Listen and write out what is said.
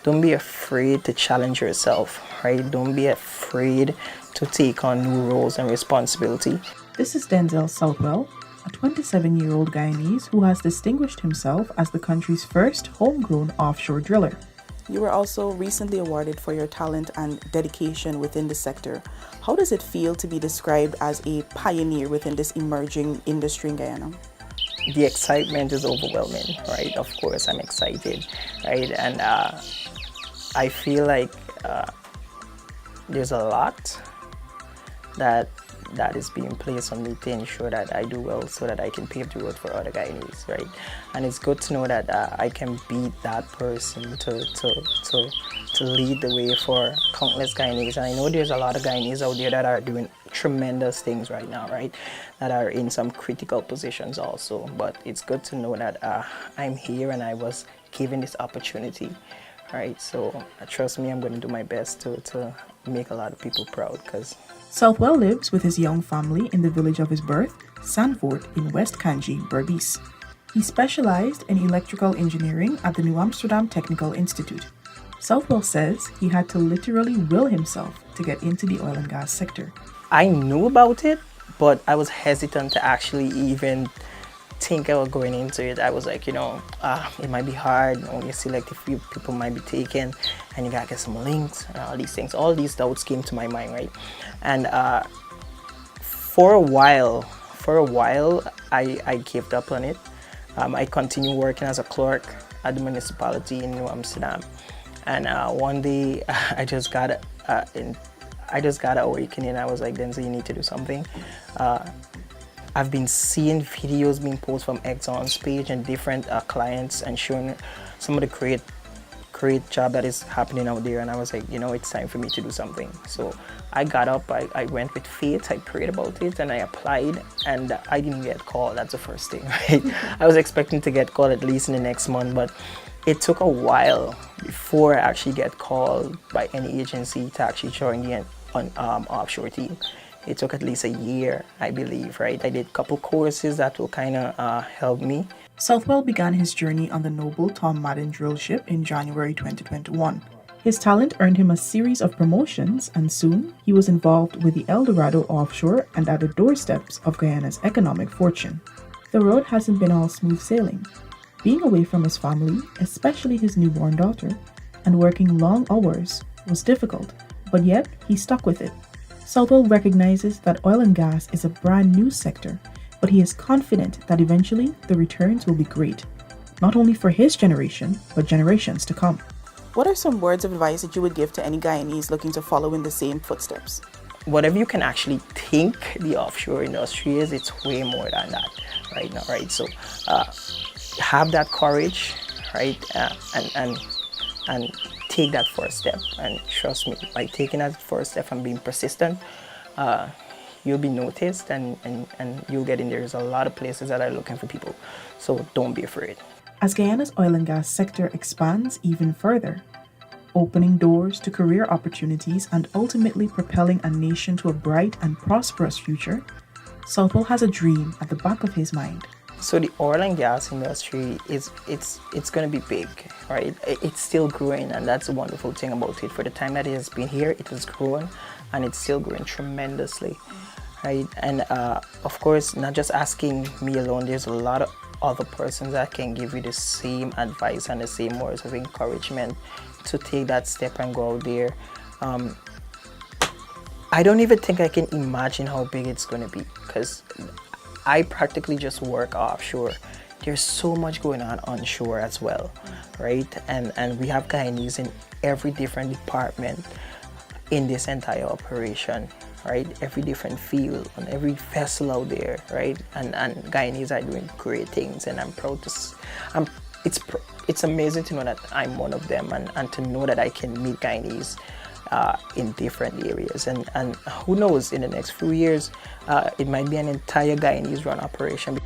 don't be afraid to challenge yourself, right? Don't be afraid to take on new roles and responsibility. This is Denzel Southwell, a 27-year-old Guyanese who has distinguished himself as the country's first homegrown offshore driller. You were also recently awarded for your talent and dedication within the sector. How does it feel to be described as a pioneer within this emerging industry in Guyana? The excitement is overwhelming, right? Of course, I'm excited, right? And I feel like there's a lot that is being placed on me to ensure that I do well so that I can pave the road for other Guyanese, right? And it's good to know that I can be that person to lead the way for countless Guyanese. And I know there's a lot of Guyanese out there that are doing tremendous things right now, right? That are in some critical positions also. But it's good to know that I'm here and I was given this opportunity, right? So trust me, I'm going to do my best to make a lot of people proud. Because Southwell lives with his young family in the village of his birth, Sandford, in West Kanji, Berbice. He specialized in electrical engineering at the New Amsterdam Technical Institute. Southwell says he had to literally will himself to get into the oil and gas sector. I knew about it, but I was hesitant to actually even think about going into it. I was like, it might be hard, only a selective few people might be taken, and you gotta get some links and all these things. All these doubts came to my mind, right? And for a while, I gave up on it. I continued working as a clerk at the municipality in New Amsterdam, and one day I just got an awakening. I was like, Denzel, you need to do something. I've been seeing videos being posted from Exxon's page and different clients and showing some of the great job that is happening out there. And I was like, it's time for me to do something. So I got up, I went with faith, I prayed about it, and I applied, and I didn't get called. That's the first thing, right? I was expecting to get called at least in the next month, but it took a while before I actually get called by any agency to actually join the offshore team. It took at least a year, I believe, right? I did a couple courses that will kind of help me. Southwell began his journey on the Noble Tom Madden drill ship in January 2021. His talent earned him a series of promotions, and soon he was involved with the El Dorado offshore and at the doorsteps of Guyana's economic fortune. The road hasn't been all smooth sailing. Being away from his family, especially his newborn daughter, and working long hours was difficult, but yet he stuck with it. Southwell recognizes that oil and gas is a brand new sector, but he is confident that eventually the returns will be great, not only for his generation, but generations to come. What are some words of advice that you would give to any Guyanese looking to follow in the same footsteps? Whatever you can actually think the offshore industry is, it's way more than that right now, right? So have that courage, right? And take that first step, and trust me, by taking that first step and being persistent, you'll be noticed, and you'll get in. There's a lot of places that are looking for people, so don't be afraid. As Guyana's oil and gas sector expands even further, opening doors to career opportunities and ultimately propelling a nation to a bright and prosperous future, Southwell has a dream at the back of his mind. So the oil and gas industry it's going to be big, right? It's still growing, and that's the wonderful thing about it. For the time that it has been here, it has grown, and it's still growing tremendously, right? And of course, not just asking me alone, there's a lot of other persons that can give you the same advice and the same words of encouragement to take that step and go out there. I don't even think I can imagine how big it's going to be, because I practically just work offshore. There's so much going on onshore as well, right? And we have Guyanese in every different department in this entire operation, right? Every different field, on every vessel out there, right? And Guyanese are doing great things, and I'm proud to. It's amazing to know that I'm one of them, and to know that I can meet Guyanese in different areas, and who knows, in the next few years it might be an entire Guyanese run operation.